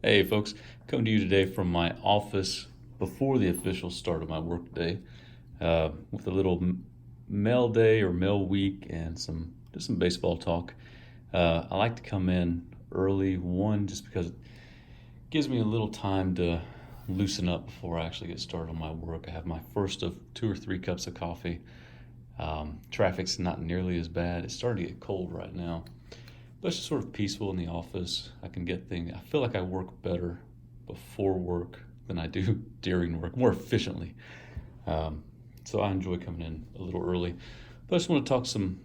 Hey folks, coming to you today from my office before the official start of my work day, with a little mail day or mail week and some baseball talk. I like to come in early, one just because it gives me a little time to loosen up before I actually get started on my work. I have my first of 2 or 3 cups of coffee. Traffic's not nearly as bad. It's starting to get cold right now. But it's just sort of peaceful in the office. I can get things, I feel like I work better before work than I do during work, more efficiently. So I enjoy coming in a little early. But I just want to talk some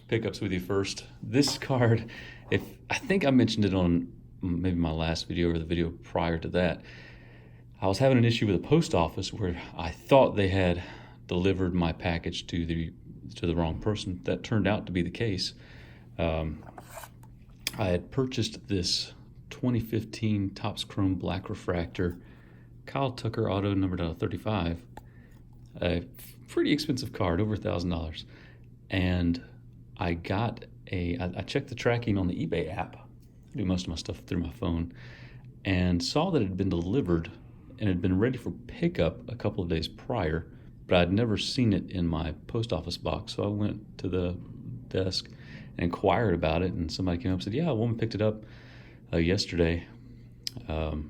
pickups with you first. This card, if I think I mentioned it on maybe my last video or the video prior to that, I was having an issue with the post office where I thought they had delivered my package to the wrong person. That turned out to be the case. I had purchased this 2015 Topps Chrome Black Refractor Kyle Tucker Auto numbered out of 35. A pretty expensive card, over $1,000. And I checked the tracking on the eBay app. I do most of my stuff through my phone. And saw that it had been delivered and had been ready for pickup a couple of days prior, but I'd never seen it in my post office box. So I went to the desk and inquired about it, and somebody came up and said, yeah, a woman picked it up yesterday, and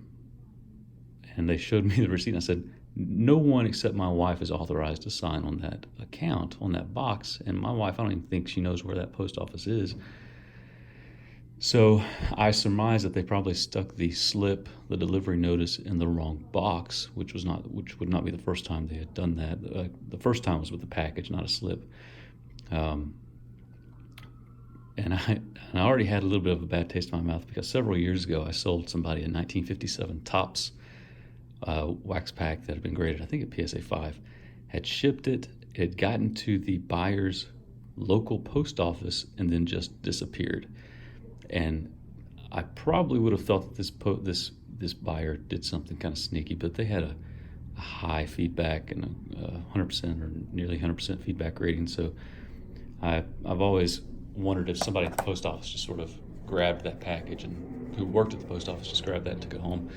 they showed me the receipt. And I said, no one except my wife is authorized to sign on that account, on that box, and my wife, I don't even think she knows where that post office is. So I surmised that they probably stuck the slip, the delivery notice, in the wrong box, which would not be the first time they had done that. The first time was with the package, not a slip. And I already had a little bit of a bad taste in my mouth because several years ago I sold somebody a 1957 Topps wax pack that had been graded, I think at PSA 5, had shipped it, it had gotten to the buyer's local post office and then just disappeared. And I probably would have thought that this buyer did something kind of sneaky, but they had a high feedback and a 100% or nearly 100% feedback rating. So I've always wondered if somebody at the post office just sort of grabbed that package, and who worked at the post office just grabbed that and took it home.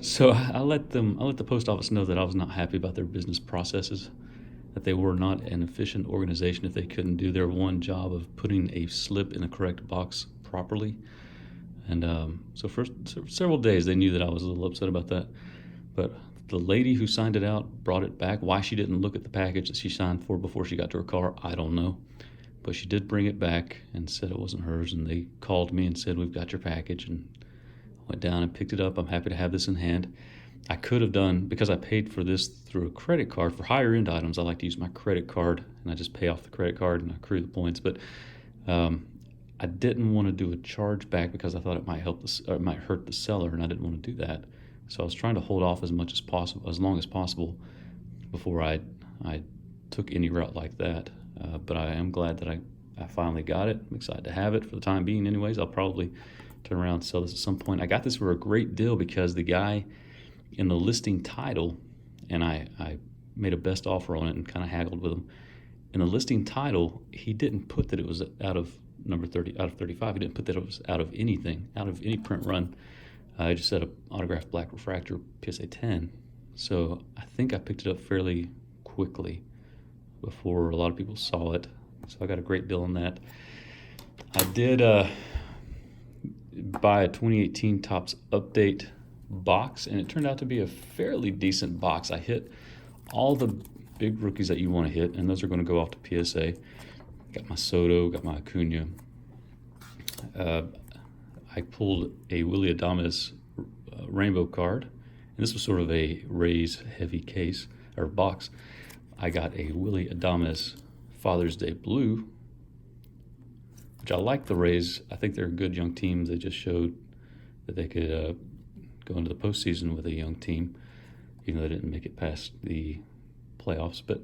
So I let the post office know that I was not happy about their business processes, that they were not an efficient organization if they couldn't do their one job of putting a slip in a correct box properly. And so for several days they knew that I was a little upset about that. But the lady who signed it out brought it back. Why she didn't look at the package that she signed for before she got to her car, I don't know. But she did bring it back and said it wasn't hers, and they called me and said, we've got your package, and I went down and picked it up. I'm happy to have this in hand. I could have done, because I paid for this through a credit card, for higher end items, I like to use my credit card, and I just pay off the credit card and accrue the points. But I didn't want to do a charge back because I thought it might it might hurt the seller, and I didn't want to do that. So I was trying to hold off as much as possible, as long as possible, before I took any route like that. But I am glad that I finally got it. I'm excited to have it for the time being anyways. I'll probably turn around and sell this at some point. I got this for a great deal because the guy in the listing title, and I made a best offer on it and kind of haggled with him. In the listing title, he didn't put that it was out of number 30, out of 35. He didn't put that it was out of anything, out of any print run. I just said an autographed black refractor PSA 10. So I think I picked it up fairly quickly before a lot of people saw it. So I got a great deal on that. I did buy a 2018 Topps Update box, and it turned out to be a fairly decent box. I hit all the big rookies that you want to hit, and those are going to go off to PSA. Got my Soto, got my Acuna. I pulled a Willy Adames rainbow card, and this was sort of a Rays heavy case or box. I got a Willy Adames Father's Day Blue, which I like the Rays. I think they're a good young team. They just showed that they could go into the postseason with a young team, even though they didn't make it past the playoffs. But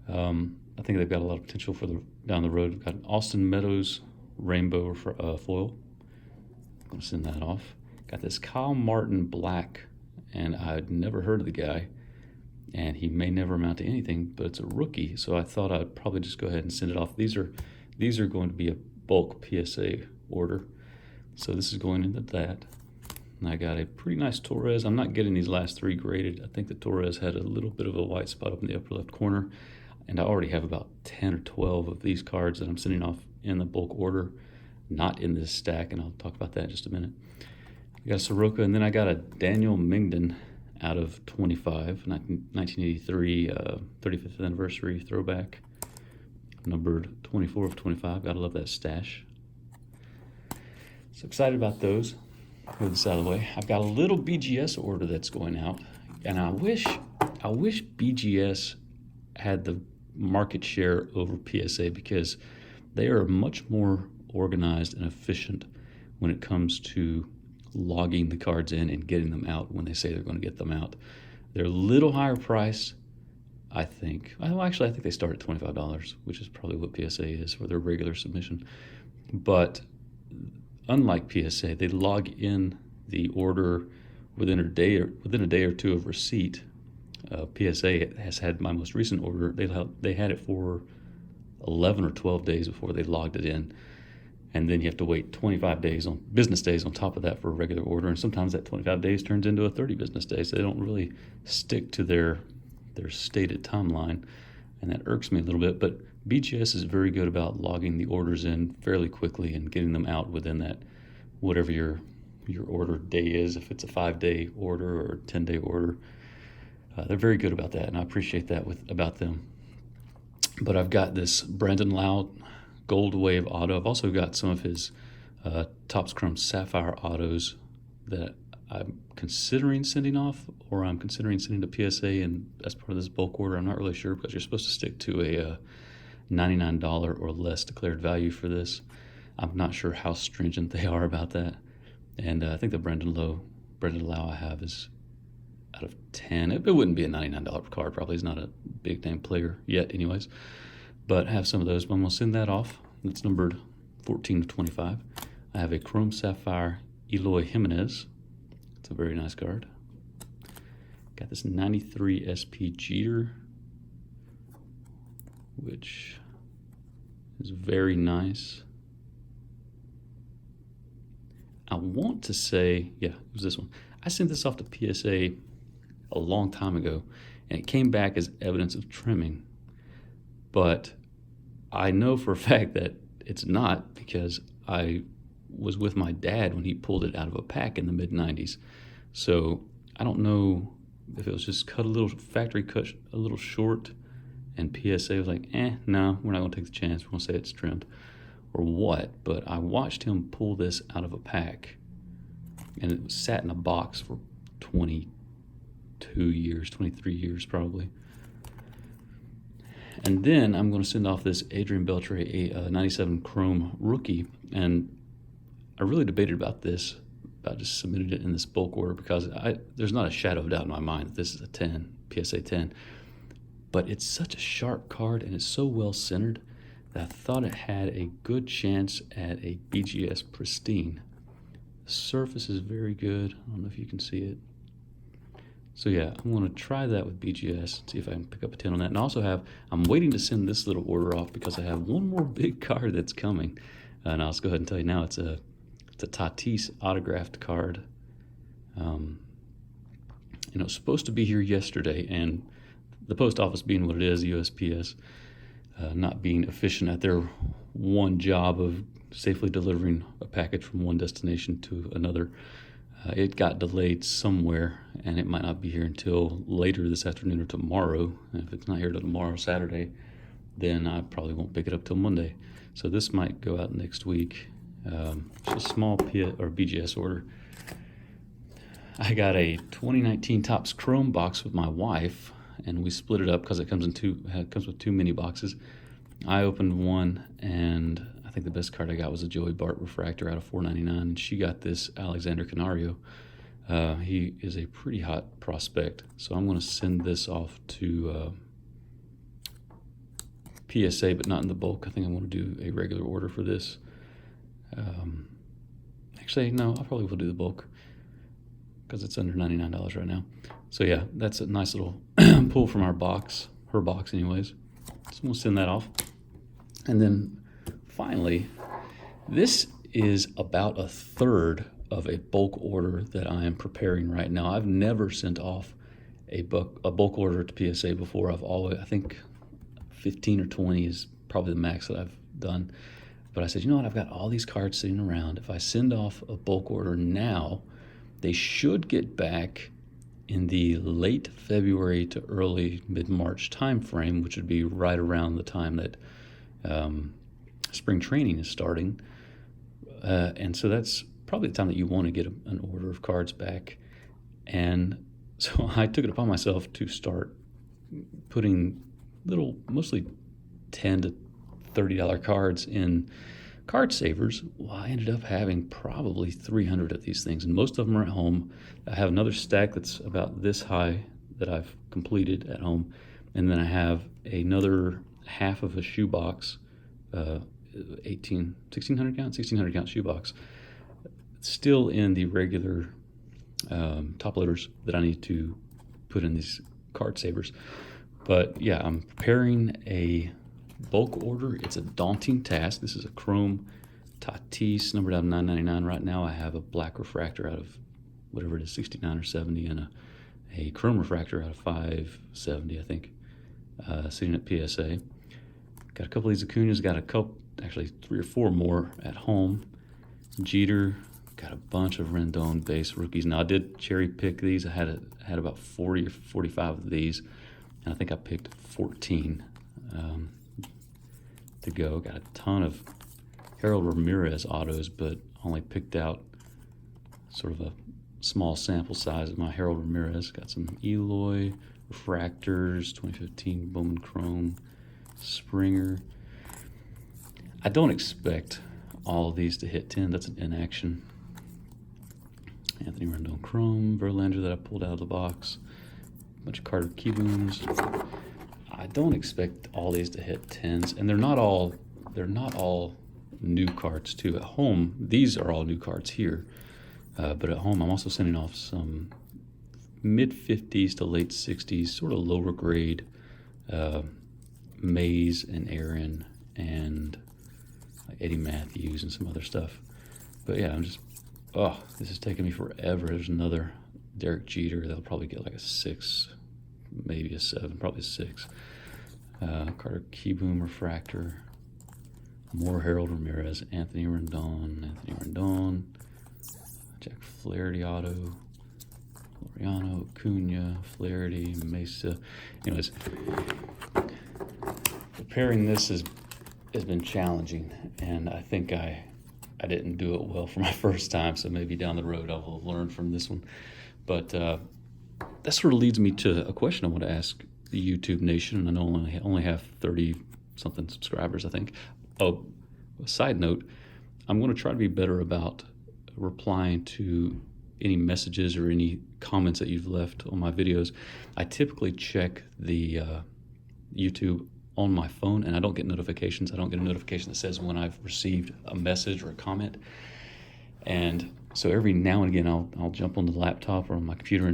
I think they've got a lot of potential for down the road. We've got an Austin Meadows rainbow foil. I'm going to send that off. Got this Kyle Martin black, and I'd never heard of the guy, and he may never amount to anything, but it's a rookie, so I thought I'd probably just go ahead and send it off. These are going to be a bulk PSA order, so this is going into that. And I got a pretty nice Torres. I'm not getting these last three graded. I think the Torres had a little bit of a white spot up in the upper left corner. And I already have about 10 or 12 of these cards that I'm sending off in the bulk order, not in this stack, and I'll talk about that in just a minute. I got a Soroka, and then I got a Daniel Mingden out of 25, 1983 35th anniversary throwback, numbered 24 of 25. Gotta love that stash. So excited about those. Move this out of the way. I've got a little BGS order that's going out, and I wish BGS had the market share over PSA, because they are much more organized and efficient when it comes to logging the cards in and getting them out when they say they're going to get them out. They're a little higher priced, I think. Well, actually, I think they start at $25, which is probably what PSA is for their regular submission. But unlike PSA, they log in the order within a day or two of receipt. PSA has had my most recent order. They had it for 11 or 12 days before they logged it in, and then you have to wait 25 days on business days on top of that for a regular order. And sometimes that 25 days turns into a 30 business days. So they don't really stick to their stated timeline, and that irks me a little bit. But BGS is very good about logging the orders in fairly quickly and getting them out within that, whatever your order day is. If it's a 5-day order or a 10-day order, they're very good about that, and I appreciate that about them. But I've got this Brandon Lau Gold Wave auto. I've also got some of his Topps Chrome Sapphire autos that I'm considering sending off, or I'm considering sending to PSA and as part of this bulk order. I'm not really sure, because you're supposed to stick to a $99 or less declared value for this. I'm not sure how stringent they are about that. And I think the Brandon Lau I have is out of 10. It wouldn't be a $99 card, probably. He's not a big name player yet anyways. But I have some of those, but I'm going to send that off. It's numbered 14 of 25. I have a Chrome Sapphire Eloy Jimenez. It's a very nice card. Got this 93 SP Jeter, which is very nice. I want to say, yeah, it was this one. I sent this off to PSA a long time ago, and it came back as evidence of trimming. But I know for a fact that it's not, because I was with my dad when he pulled it out of a pack in the mid-90s. So I don't know if it was just factory cut a little short, and PSA was like, no, we're not going to take the chance. We're going to say it's trimmed, or what. But I watched him pull this out of a pack, and it sat in a box for 22 years, 23 years probably. And then I'm going to send off this Adrian Beltre, a 97 Chrome rookie. And I really debated about this, about just submitting it in this bulk order, because there's not a shadow of doubt in my mind that this is a 10, PSA 10. But it's such a sharp card, and it's so well centered, that I thought it had a good chance at a BGS Pristine. The surface is very good. I don't know if you can see it. So yeah, I'm going to try that with BGS, see if I can pick up a 10 on that. And also I'm waiting to send this little order off, because I have one more big card that's coming. And I'll just go ahead and tell you now, it's a Tatis autographed card. It was supposed to be here yesterday, and the post office being what it is, USPS, not being efficient at their one job of safely delivering a package from one destination to another, it got delayed somewhere, and it might not be here until later this afternoon or tomorrow. And if it's not here till tomorrow, Saturday, then I probably won't pick it up till Monday. So this might go out next week. It's a small BGS order. I got a 2019 Topps Chrome box with my wife, and we split it up because it comes with two mini boxes. I opened one, and I think the best card I got was a Joey Bart refractor out of $4.99, and she got this Alexander Canario. He is a pretty hot prospect, so I'm going to send this off to PSA, but not in the bulk. I think I'm going to do a regular order for this. Actually, no, I probably will do the bulk, because it's under $99 right now. So yeah, that's a nice little pull from her box anyways. So we'll send that off. And then finally, this is about a third of a bulk order that I am preparing right now. I've never sent off a bulk order to PSA before. I think 15 or 20 is probably the max that I've done. But I said, you know what, I've got all these cards sitting around. If I send off a bulk order now, they should get back in the late February to early mid-March time frame, which would be right around the time that spring training is starting. And so that's probably the time that you want to get an order of cards back. And so I took it upon myself to start putting little, mostly $10 to $30 cards in card savers. Well, I ended up having probably 300 of these things, and most of them are at home. I have another stack that's about this high that I've completed at home, and then I have another half of a shoebox, 1600 count shoebox, still in the regular top loaders that I need to put in these card savers. But yeah, I'm preparing a bulk order. It's a daunting task. This is a chrome Tatis numbered out of $9.99 right now. I have a black refractor out of whatever it is, 69 or 70, and a chrome refractor out of 570, I think, sitting at PSA. Got a couple of these Acuñas, got a couple, actually 3 or 4 more at home. Jeter, got a bunch of Rendon base rookies. Now I did cherry pick these. I had about 40 or 45 of these, and I think I picked 14 to go. Got a ton of Harold Ramirez autos, but only picked out sort of a small sample size of my Harold Ramirez. Got some Eloy refractors, 2015 Bowman Chrome, Springer. I don't expect all of these to hit 10. That's an inaction. Anthony Rendon Chrome, Verlander that I pulled out of the box, a bunch of Carter Keyboons. I don't expect all these to hit 10s, and they're not all new cards too. At home, these are all new cards here, but at home I'm also sending off some mid 50s to late 60s, sort of lower grade Mays and Aaron and like Eddie Matthews and some other stuff. But yeah, this is taking me forever. There's another Derek Jeter. They'll probably get like a 6, maybe a 7, probably a 6. Carter Keyboom refractor. More Harold Ramirez, Anthony Rendon, Jack Flaherty auto, Laureano, Acuña, Flaherty, Mesa. Anyways, preparing this has been challenging, and I think I didn't do it well for my first time, so maybe down the road I will learn from this one. But that sort of leads me to a question I want to ask the YouTube nation, and I know I only have 30-something subscribers, I think. Oh, a side note, I'm going to try to be better about replying to any messages or any comments that you've left on my videos. I typically check the YouTube on my phone, and I don't get notifications. I don't get a notification that says when I've received a message or a comment. And so every now and again, I'll jump on the laptop or on my computer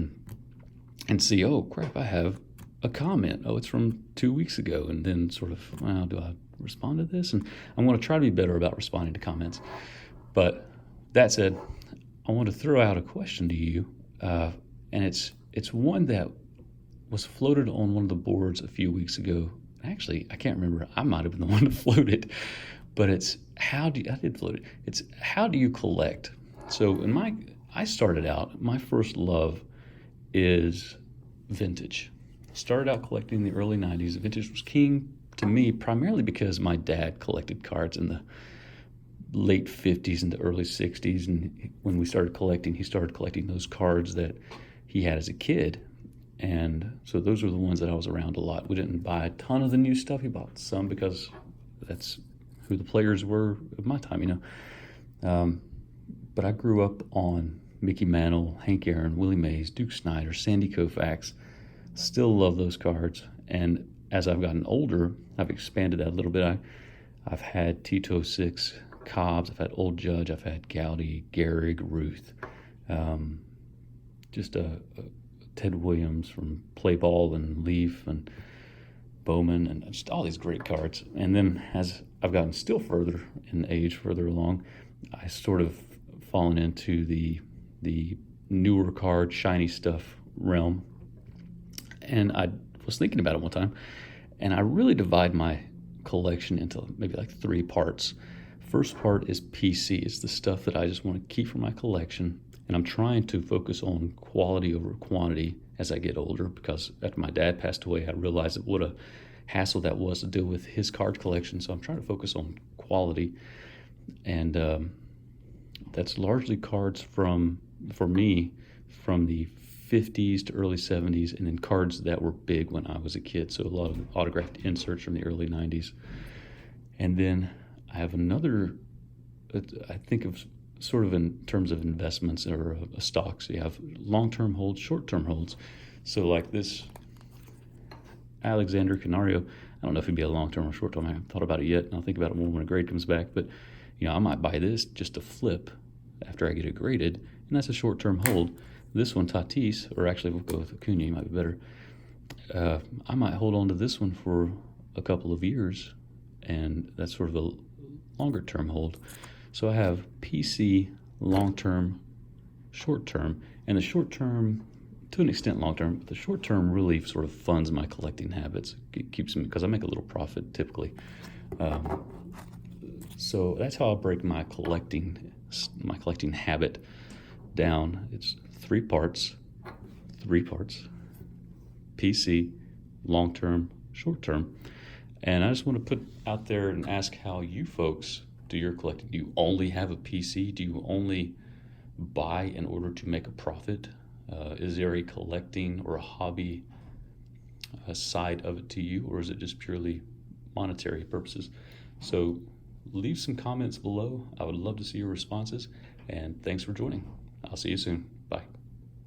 and see, oh crap, I have a comment. Oh, it's from 2 weeks ago. And then sort of, well, do I respond to this? And I'm going to try to be better about responding to comments. But that said, I want to throw out a question to you, and it's one that was floated on one of the boards a few weeks ago. Actually, I can't remember. I might have been the one to float it, but I did float it. It's how do you collect? So I started out, my first love is vintage. Started out collecting in the early 90s. Vintage was king to me primarily because my dad collected cards in the late 50s into early 60s, and when we started collecting, he started collecting those cards that he had as a kid, and so those were the ones that I was around a lot. We didn't buy a ton of the new stuff. He bought some because that's who the players were of my time, but I grew up on Mickey Mantle, Hank Aaron, Willie Mays, Duke Snider, Sandy Koufax. Still love those cards, and as I've gotten older, I've expanded that a little bit. I've had Tito 6 Cobbs, I've had Old Judge, I've had Gowdy, Gehrig, Ruth, just Ted Williams from Play Ball and Leaf and Bowman, and just all these great cards. And then as I've gotten still further in age, further along, I sort of fallen into the newer card, shiny stuff realm. And I was thinking about it one time, and I really divide my collection into maybe like 3 parts. First part is PC. It's the stuff that I just want to keep for my collection, and I'm trying to focus on quality over quantity as I get older, because after my dad passed away, I realized that what a hassle that was to deal with his card collection. So I'm trying to focus on quality, and that's largely cards for me, from the 50s to early 70s, and then cards that were big when I was a kid. So a lot of autographed inserts from the early 90s. And then I have another, I think of sort of in terms of investments or stocks. You have long-term holds, short-term holds. So like this Alexander Canario, I don't know if it'd be a long-term or short-term. I haven't thought about it yet, and I'll think about it more when a grade comes back. But I might buy this just to flip after I get it graded, and that's a short-term hold. This one, Tatis, or actually we'll go with Acuna, might be better. I might hold on to this one for a couple of years, and that's sort of a longer-term hold. So I have PC, long-term, short-term, and the short-term, to an extent long-term, but the short-term really sort of funds my collecting habits. It keeps me, because I make a little profit typically. So that's how I'll break my collecting habit down. It's 3 parts, PC, long-term, short-term. And I just want to put out there and ask how you folks do your collecting. Do you only have a PC? Do you only buy in order to make a profit? Is there a collecting or a hobby side of it to you, or is it just purely monetary purposes? So leave some comments below. I would love to see your responses, and thanks for joining. I'll see you soon.